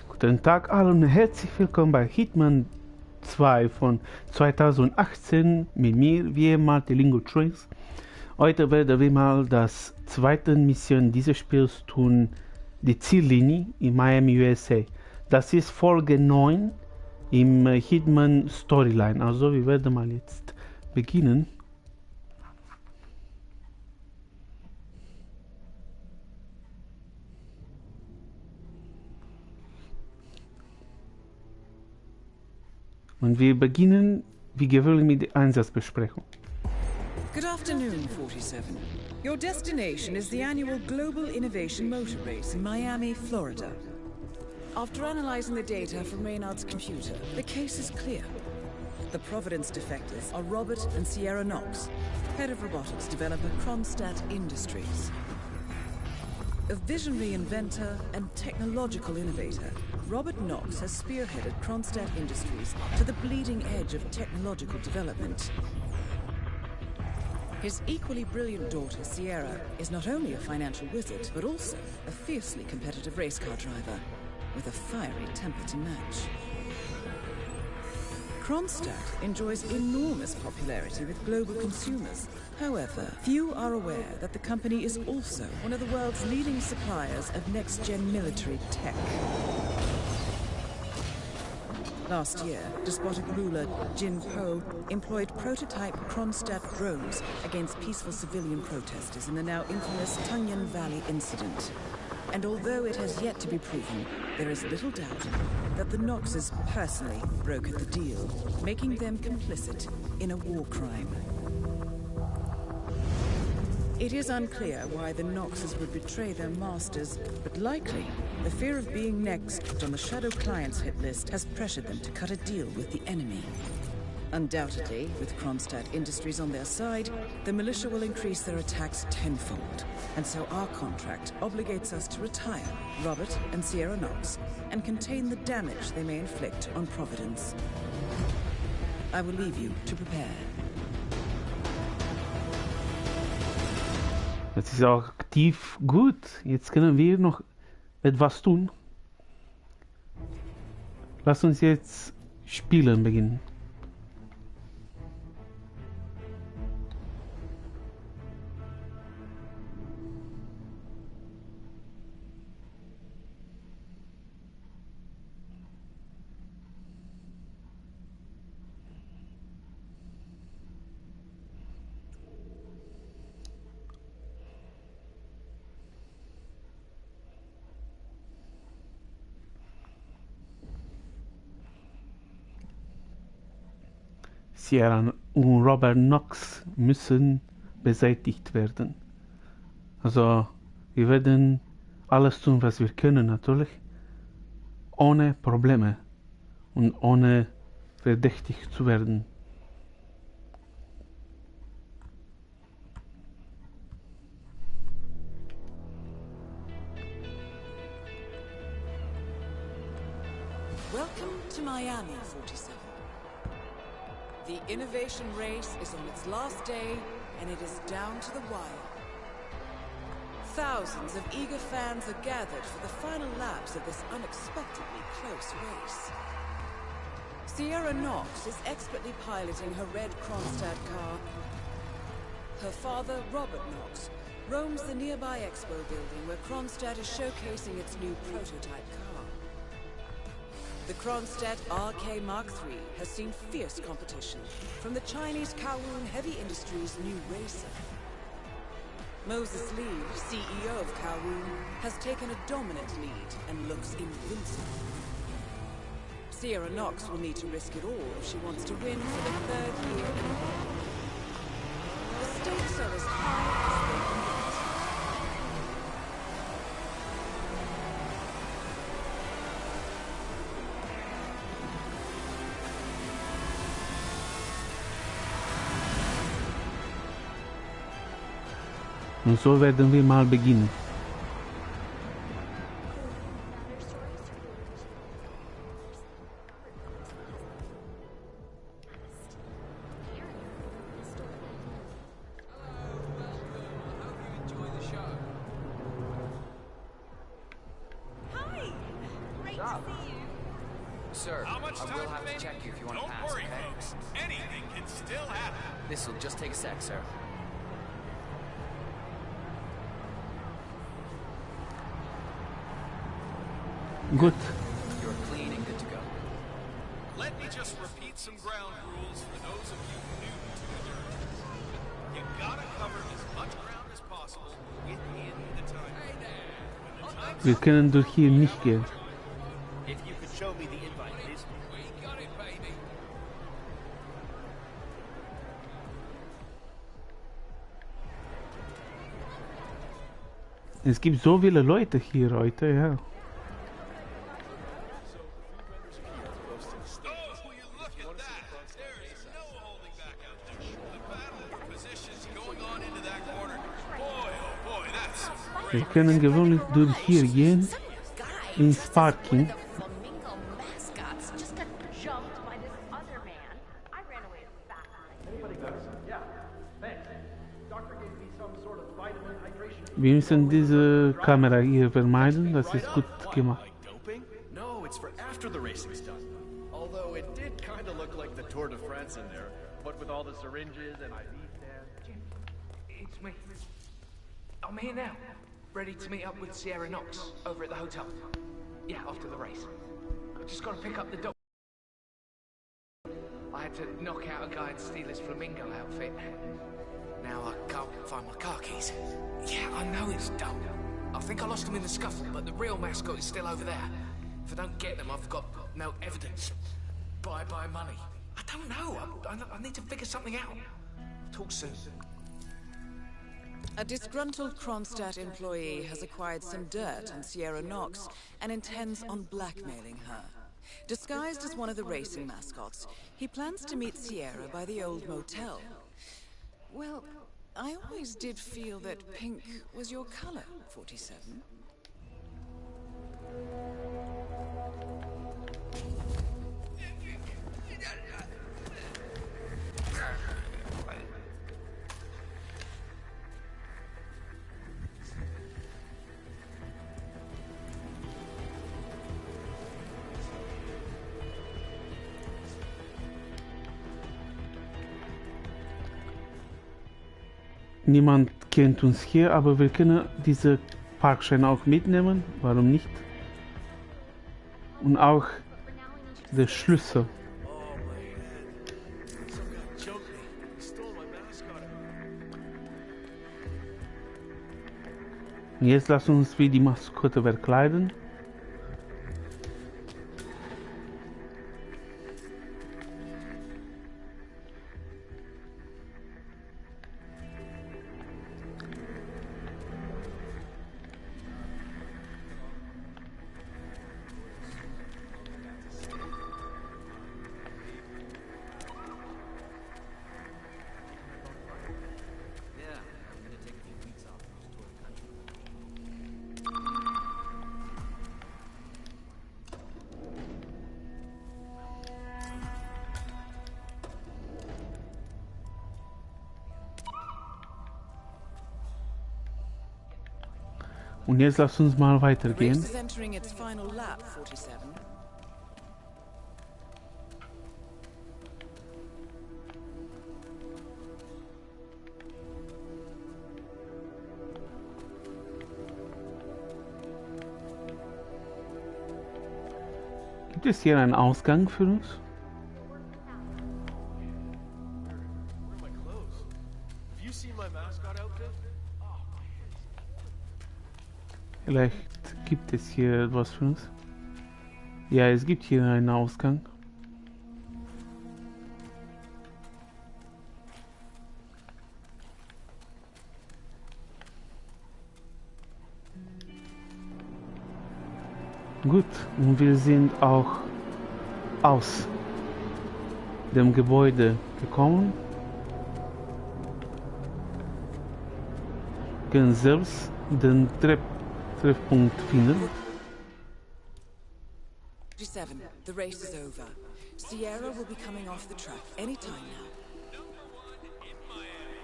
Guten Tag alle und herzlich willkommen bei Hitman 2 von 2018 mit mir, wie immer, die Lingo Trace. Heute werden wir mal das zweite Mission dieses Spiels tun, die Ziellinie in Miami, USA. Das ist Folge 9 im Hitman Storyline. Also wir werden mal jetzt beginnen. Und wir beginnen wie gewöhnlich mit der Einsatzbesprechung. Good afternoon, 47. Your destination is the annual Global Innovation Motor Race in Miami, Florida. After analyzing the data from Reynard's computer, the case is clear. The Providence defectors are Robert and Sierra Knox, head of robotics developer Kronstadt Industries. A visionary inventor and technological innovator, Robert Knox has spearheaded Kronstadt Industries to the bleeding edge of technological development. His equally brilliant daughter, Sierra, is not only a financial wizard, but also a fiercely competitive race car driver, with a fiery temper to match. Kronstadt enjoys enormous popularity with global consumers. However, few are aware that the company is also one of the world's leading suppliers of next-gen military tech. Last year, despotic ruler Jin Po employed prototype Kronstadt drones against peaceful civilian protesters in the now infamous Tunyan Valley incident. And although it has yet to be proven, there is little doubt that the Knoxes personally brokered the deal, making them complicit in a war crime. It is unclear why the Knoxes would betray their masters, but likely the fear of being next on the Shadow Clients hit list has pressured them to cut a deal with the enemy. Undoubtedly, with Kronstadt Industries on their side, the militia will increase their attacks tenfold. And so our contract obligates us to retire Robert and Sierra Knox and contain the damage they may inflict on Providence. I will leave you to prepare. Das ist auch aktiv gut. Jetzt können wir noch etwas tun. Lass uns jetzt spielen beginnen. Sierra und Robert Knox müssen beseitigt werden. Also wir werden alles tun, was wir können, natürlich, ohne Probleme und ohne verdächtig zu werden. Welcome to Miami, 47. The innovation race is on its last day, and it is down to the wire. Thousands of eager fans are gathered for the final laps of this unexpectedly close race. Sierra Knox is expertly piloting her red Kronstadt car. Her father, Robert Knox, roams the nearby expo building where Kronstadt is showcasing its new prototype car. The Kronstadt RK Mark III has seen fierce competition from the Chinese Kowloon Heavy Industries' new racer. Moses Lee, CEO of Kowloon, has taken a dominant lead and looks invincible. Sierra Knox will need to risk it all if she wants to win for the third year in a row. The stakes are as high as they can get. Und so werden wir mal beginnen. job. Sir, I will have to check you if you want to pass, okay? Folks. Anything can still happen. This'll just take a sec, sir. Good. You're clean and good to go. Let me just repeat some ground rules for those of you new to the dirt. You gotta cover as much ground as possible within the time. Wir können durch hier nicht gehen. If you could show me the invite, please. We got it, baby. Es gibt so viele Leute hier heute, ja. Oh, will you look at that? There is no holding back out there. The battle for positions going on into that corner. Boy, oh boy, that's Wir können gewöhnlich durch hier gehen, ins Parking. Wir müssen diese Kamera hier vermeiden, das ist gut gemacht. Doping? No, it's for after the racing's done. Although it did kind of look like the Tour de France in there, what with all the syringes and IV stands. It's me. I'm here now, ready to meet up with Sierra Knox over at the hotel. Yeah, after the race. I've just got to pick up the dog. I had to knock out a guy and steal his flamingo outfit. Now I can't find my car keys. Yeah, I know it's dumb. I think I lost them in the scuffle, but the real mascot is still over there. If I don't get them, I've got no evidence. Bye-bye money. I don't know. I need to figure something out. Talk soon. A disgruntled Kronstadt employee has acquired some dirt on Sierra Knox and intends on blackmailing her. Disguised as one of the racing mascots, he plans to meet Sierra by the old motel. Well, I always did feel that pink was your color, 47. Niemand kennt uns hier, aber wir können diese Parkscheine auch mitnehmen. Warum nicht? Und auch der Schlüssel. Und jetzt lass uns wie die Maskotte verkleiden. Und jetzt lass uns mal The weitergehen. race is entering its final lap, 47. Gibt es hier einen Ausgang für uns? Where are my clothes? Have you seen my mascot outfit? Vielleicht gibt es hier etwas für uns. Ja, es gibt hier einen Ausgang. Gut, und wir sind auch aus dem Gebäude gekommen. Können selbst den Treffpunkt finden. 47. The race is over. Sierra will be coming off the track any time now. #1 in Miami.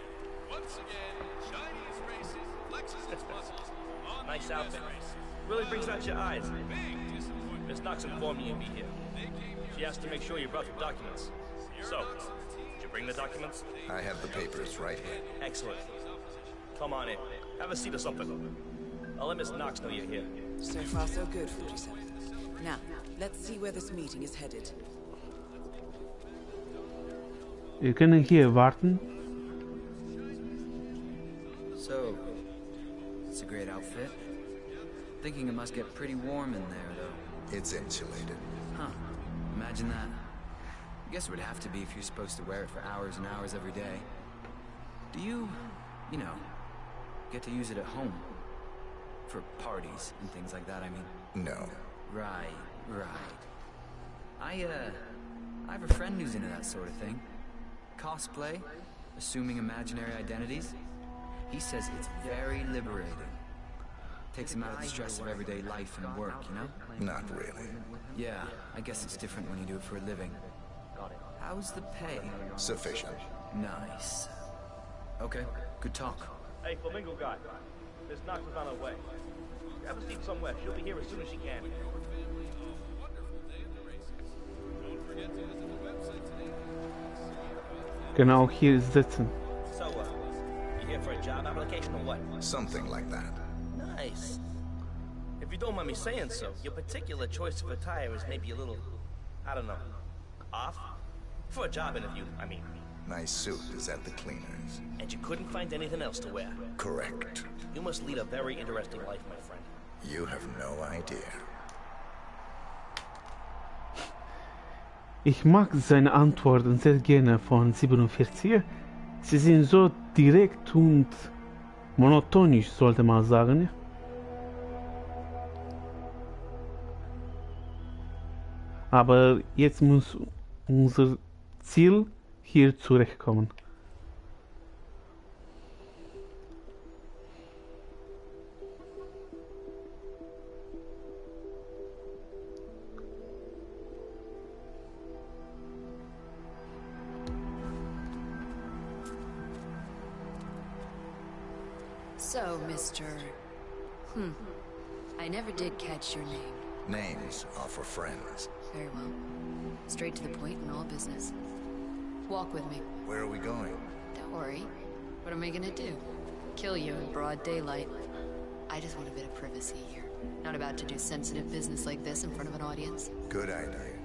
Once again, Chinese racing flexes its muscles on Nice the outfit. race. Really brings out your eyes. Big disappointment. Miss Knox informed me you'd be here. She asked to make sure you brought the documents. So, did you bring the documents? I have the papers right here. Excellent. Come on in. Have a seat or something. I'll let Miss Knox know you're here. So far, so good, 47. Now, let's see where this meeting is headed. Wir können hier warten. So, it's a great outfit. Thinking it must get pretty warm in there, though. It's insulated. Huh. Imagine that. I guess it would have to be if you're supposed to wear it for hours and hours every day. Do you know, get to use it at home? For parties and things like that, I mean. No. Right. I have a friend who's into that sort of thing. Cosplay, assuming imaginary identities. He says it's very liberating. Takes him out of the stress of everyday life and work, you know? Not really. Yeah, I guess it's different when you do it for a living. How's the pay? Sufficient. Nice. Okay, good talk. Hey, Flamingo guy. Miss Knox is on her way. Grab a seat somewhere. She'll be here as soon as she can. Können auch hier sitzen. So, you here for a job application or what? Something like that. Nice. If you don't mind me saying so, your particular choice of attire is maybe a little, I don't know, off? For a job interview, I mean. My suit is at the cleaners. And you couldn't find anything else to wear? Correct. You must lead a very interesting life, my friend. You have no idea. Ich mag seine Antworten sehr gerne von 47. Sie sind so direkt und monotonisch, sollte man sagen. Aber jetzt muss unser Ziel hier zurechtkommen. So, Mr. I never did catch your name. Names are for friends. Very well. Straight to the point in all business. Walk with me. Where are we going? Don't worry. What am I gonna do? Kill you in broad daylight. I just want a bit of privacy here. Not about to do sensitive business like this in front of an audience. Good idea.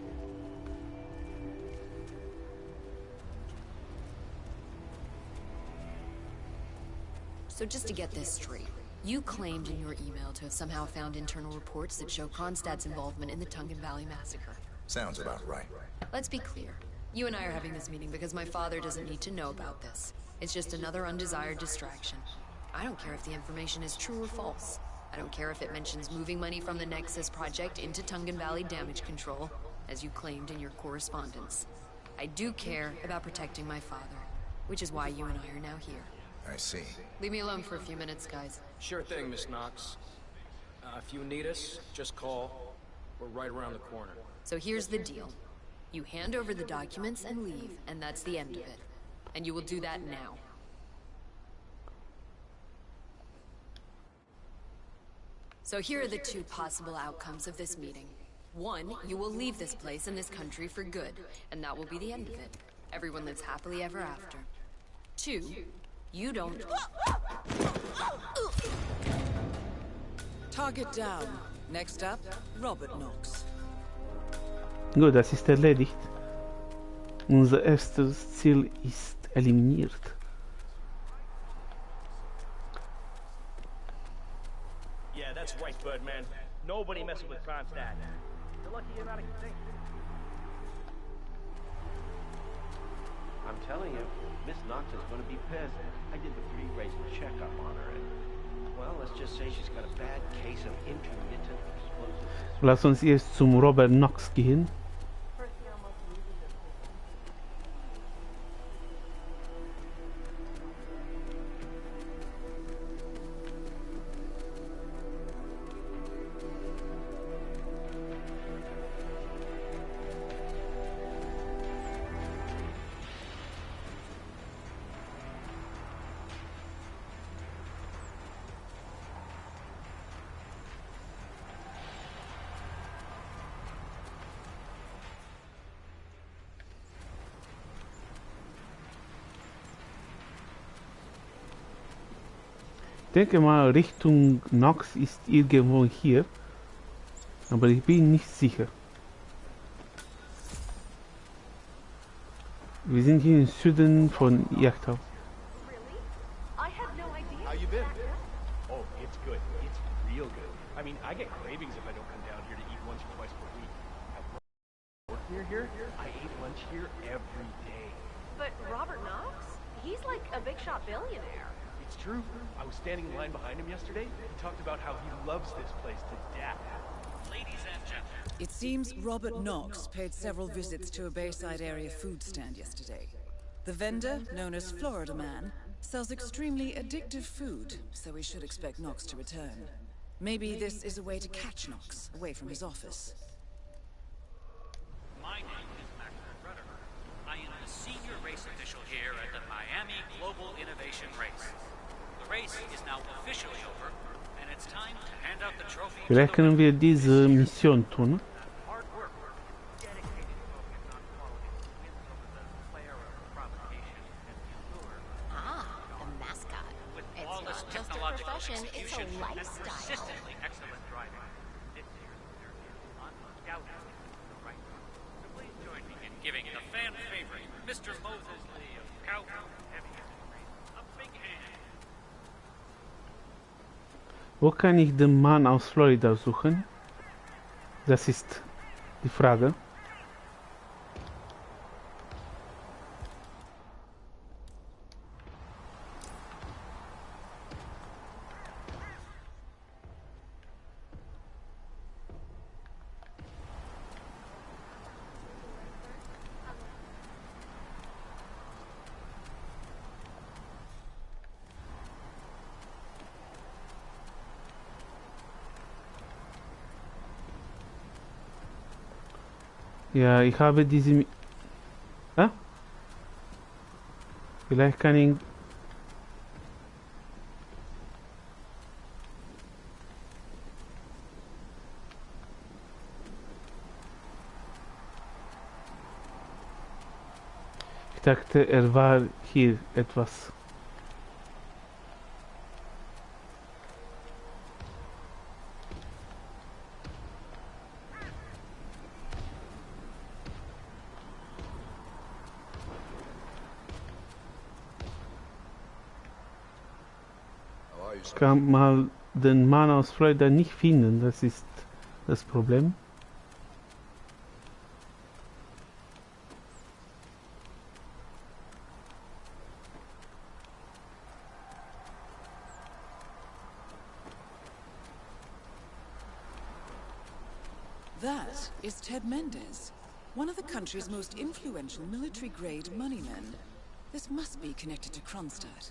So just to get this straight, you claimed in your email to have somehow found internal reports that show Kronstadt's involvement in the Tungan Valley massacre. Sounds about right. Let's be clear. You and I are having this meeting because my father doesn't need to know about this. It's just another undesired distraction. I don't care if the information is true or false. I don't care if it mentions moving money from the Nexus project into Tungan Valley damage control, as you claimed in your correspondence. I do care about protecting my father, which is why you and I are now here. I see. Leave me alone for a few minutes, guys. Sure thing, Miss Knox. If you need us, just call. We're right around the corner. So here's the deal. You hand over the documents and leave, and that's the end of it. And you will do that now. So here are the two possible outcomes of this meeting. One, you will leave this place and this country for good, and that will be the end of it. Everyone lives happily ever after. Two, you don't... Target down. Next up, Robert Knox. Gut, das ist erledigt. Unser erstes Ziel ist eliminiert. Yeah, that's right, Birdman. Nobody messing with Kronstadt. You're lucky you're not extinct. I'm telling you, Miss Knox is going to be pissed. I did the pre-race checkup on her, and, well, let's just say she's got a bad case of intermittent explosives. Lass uns erst zum Robert Knox gehen. Ich denke mal, Richtung Knox ist irgendwo hier. Aber ich bin nicht sicher. Wir sind hier im Süden von Yachthaus. How you been? Oh, it's good. It's real good. I mean, I get cravings if I don't come down here to eat once or twice per week. At work near here, I ate lunch here every day. But Robert Knox? He's like a big shot billionaire. It's true. I was standing in line behind him yesterday. He talked about how he loves this place to death. Ladies and gentlemen. It seems Robert Knox paid several visits to a Bayside area food stand yesterday. The vendor, known as Florida Man, sells extremely addictive food, so we should expect Knox to return. Maybe this is a way to catch Knox away from his office. My name is Max Rudder. I am the senior race official here at the Miami Global Innovation Race. The race is now officially over, and it's time to hand out the trophy. Vielleicht können wir diese Mission tun. It's a lifestyle. Excellent driving. This year, there is undoubtedly the right. So please join me in giving the fan favorite, Mr. Moses Lee of Cowtown Heavy Industry, a big hand. Wo kann ich den Mann aus Florida suchen? Das ist die Frage. Ja, ich habe diese... Vielleicht kann ich... Ich dachte, er war hier etwas. Ich kann mal den Mann aus Florida nicht finden, das ist das Problem. That is Ted Mendez, one of the country's most influential military-grade moneymen. This must be connected to Kronstadt.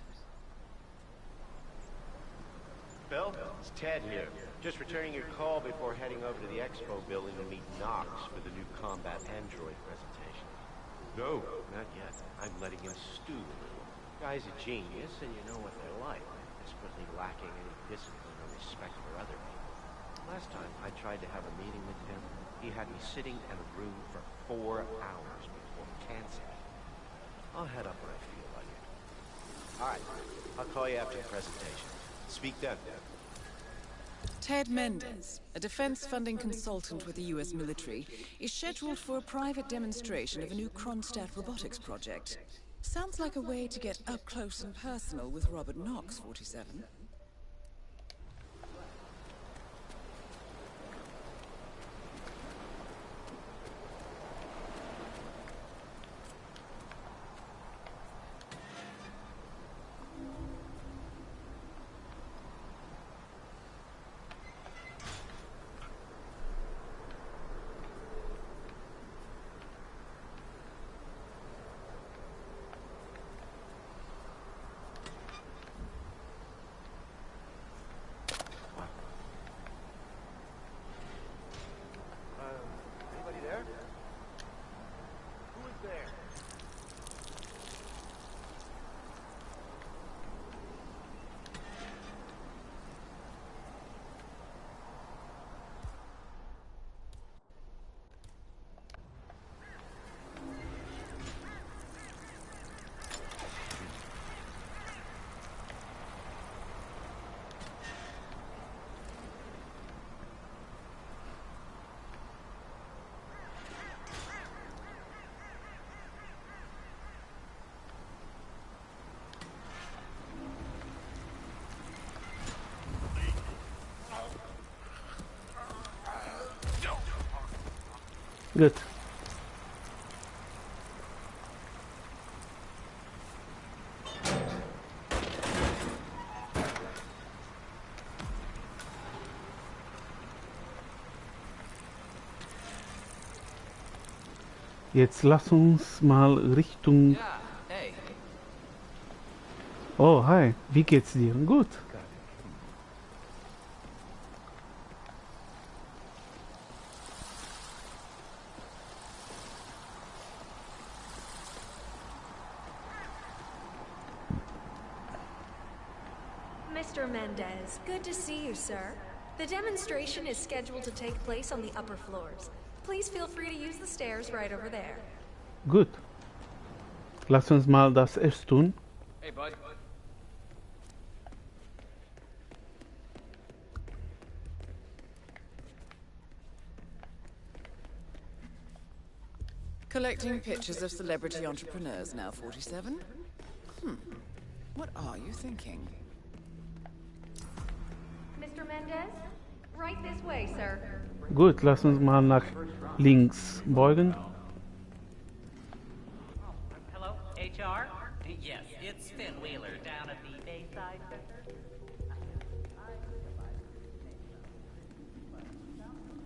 Bill, it's Ted here. Just returning your call before heading over to the expo building to meet Knox for the new combat android presentation. No, not yet. I'm letting him stew a little. Guy's a genius, and you know what they're like. Desperately lacking any discipline or respect for other people. Last time I tried to have a meeting with him, he had me sitting in a room for 4 hours before canceling. I'll head up when I feel like it. All right, I'll call you after the presentation. Speak then. Ted Mendez, a defense funding consultant with the US military, is scheduled for a private demonstration of a new Kronstadt robotics project. Sounds like a way to get up close and personal with Robert Knox, 47. Gut. Jetzt lass uns mal Richtung... Ja, hey. Oh, hi. Wie geht's dir? Gut. Mr. Mendez, good to see you, sir. The demonstration is scheduled to take place on the upper floors. Please feel free to use the stairs right over there. Gut. Lass uns mal das erst tun. Hey, bud. Collecting pictures of celebrity entrepreneurs now 47? What are you thinking? Mr. Mendez, right this way, sir. Gut, lass uns mal nach links beugen. Hello, HR? Yes, it's Finn Wheeler down at the Bayside Center.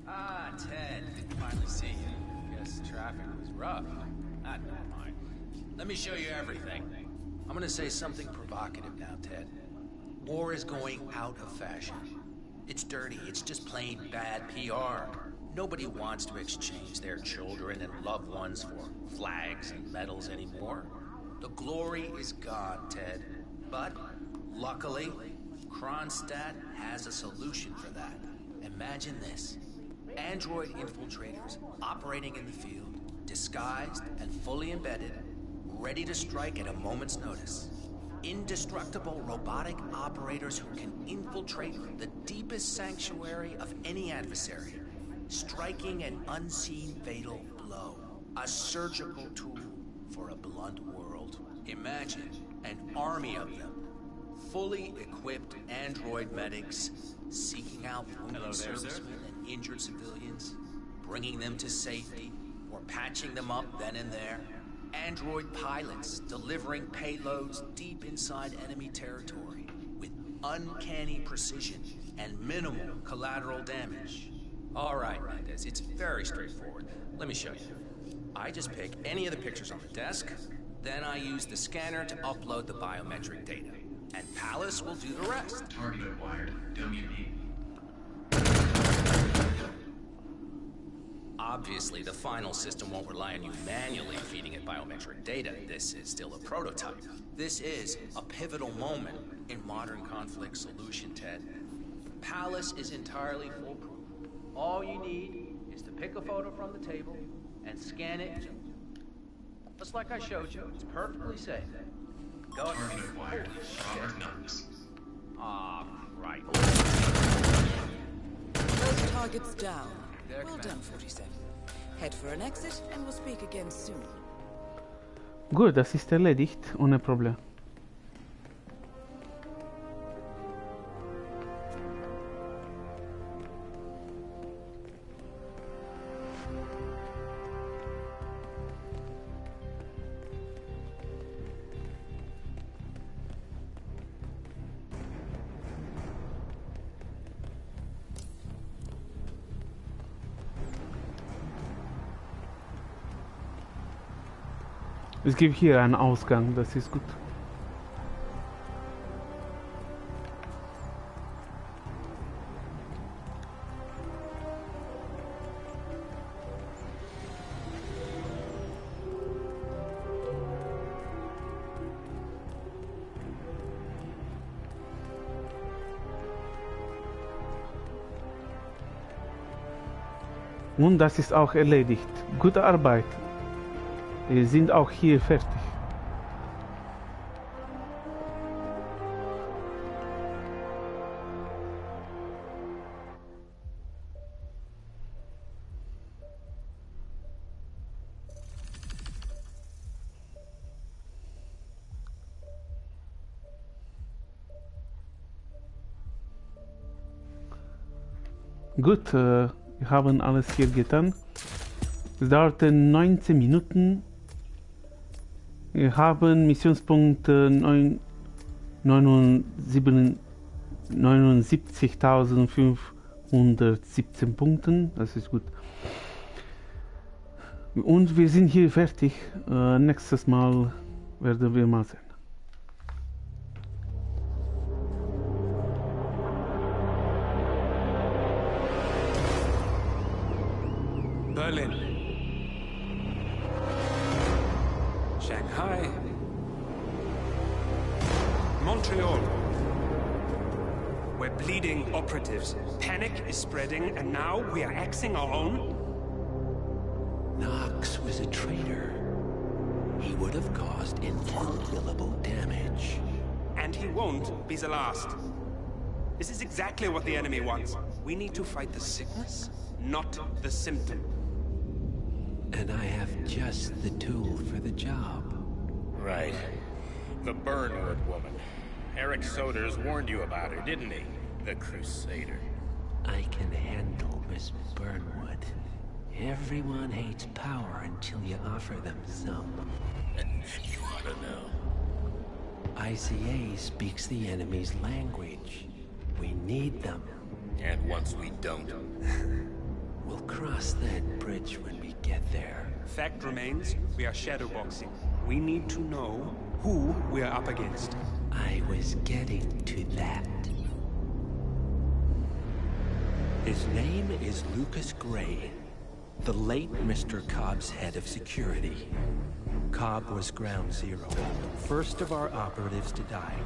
Ah, Ted, finally see you. Guess traffic was rough. Ah, never mind. Let me show you everything. I'm gonna say something provocative now, Ted. War is going out of fashion. It's dirty, it's just plain bad PR. Nobody wants to exchange their children and loved ones for flags and medals anymore. The glory is gone, Ted. But, luckily, Kronstadt has a solution for that. Imagine this. Android infiltrators operating in the field, disguised and fully embedded, ready to strike at a moment's notice. Indestructible robotic operators who can infiltrate the deepest sanctuary of any adversary, striking an unseen fatal blow. A surgical tool for a blunt world. Imagine an army of them, fully equipped android medics, seeking out wounded servicemen and injured civilians, bringing them to safety, or patching them up then and there. Android pilots delivering payloads deep inside enemy territory with uncanny precision and minimal collateral damage. All right, Mendez, it's very straightforward. Let me show you. I just pick any of the pictures on the desk, then I use the scanner to upload the biometric data. And Palace will do the rest. Target acquired. WP. Obviously, the final system won't rely on you manually feeding it biometric data. This is still a prototype. This is a pivotal moment in modern conflict solution, Ted. Palace is entirely foolproof. All you need is to pick a photo from the table and scan it. Just like I showed you, it's perfectly safe. Go ahead. Target acquired. Robert Knox. Ah, right. Both targets down. There, Well done, 47. Head for an exit and we'll speak again soon. Gut, das ist erledigt, ohne Problem. Es gibt hier einen Ausgang, das ist gut. Und das ist auch erledigt. Gute Arbeit. Wir sind auch hier fertig. Gut, wir haben alles hier getan. Es dauerte 19 Minuten. Wir haben Missionspunkte 79.517 Punkten. Das ist gut. Und wir sind hier fertig. Nächstes Mal werden wir mal sehen. Berlin. Shanghai. Montreal. We're bleeding operatives. Panic is spreading, and now we are axing our own? Knox was a traitor. He would have caused incalculable damage. And he won't be the last. This is exactly what the enemy wants. We need to fight the sickness, not the symptom. And I have just the tool for the job. Right. The Bernwood woman. Eric Soders warned you about her, didn't he? The Crusader. I can handle Miss Bernwood. Everyone hates power until you offer them some. You ought to know. ICA speaks the enemy's language. We need them. And once we don't... We'll cross that bridge when we get there. Fact remains, we are shadowboxing. We need to know who we are up against. I was getting to that. His name is Lucas Gray, the late Mr. Cobb's head of security. Cobb was ground zero, first of our operatives to die.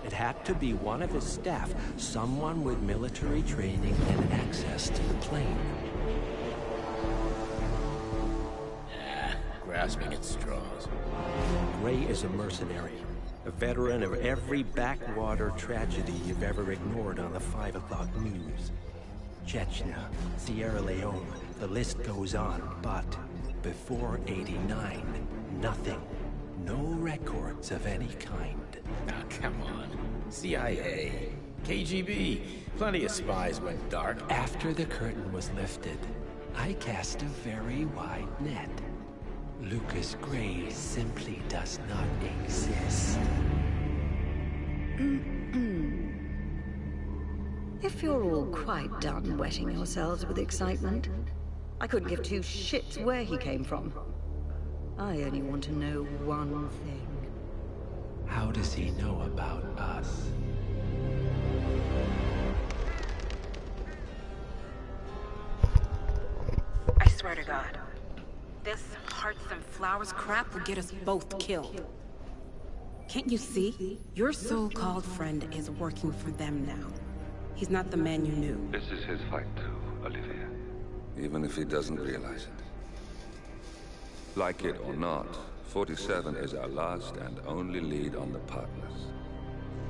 It had to be one of his staff, someone with military training and access to the plane. Grasping at straws. Gray is a mercenary, a veteran of every backwater tragedy you've ever ignored on the 5 o'clock news. Chechnya, Sierra Leone, the list goes on, but before '89, nothing. No records of any kind. Now, come on. CIA, KGB, plenty of spies went dark. After the curtain was lifted, I cast a very wide net. Lucas Gray simply does not exist. If you're all quite done wetting yourselves with excitement, I couldn't give two shits where he came from. I only want to know one thing. How does he know about us? I swear to God, this hearts and flowers crap will get us both killed. Can't you see? Your so-called friend is working for them now. He's not the man you knew. This is his fight too, Olivia. Even if he doesn't realize it. Like it or not, 47 is our last and only lead on the partners.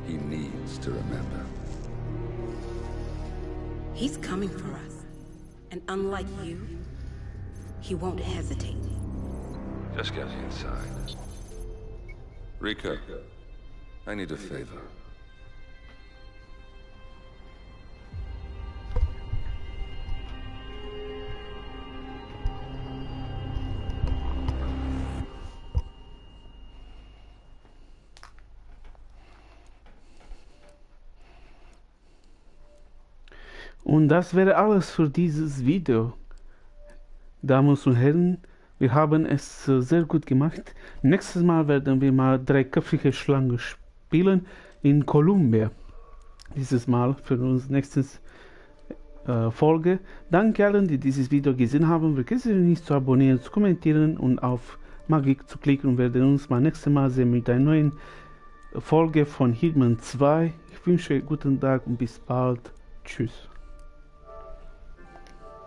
He needs to remember. He's coming for us. And unlike you, he won't hesitate. Just get inside. Rika, I need a favor. Und das wäre alles für dieses Video. Damen und Herren, wir haben es sehr gut gemacht. Nächstes Mal werden wir mal dreiköpfige Schlange spielen in Kolumbien. Dieses Mal für uns nächstes Folge. Danke allen, die dieses Video gesehen haben. Vergessen Sie nicht zu abonnieren, zu kommentieren und auf Magie zu klicken. Und werden uns mal nächstes Mal sehen mit einer neuen Folge von Hitman 2. Ich wünsche guten Tag und bis bald. Tschüss.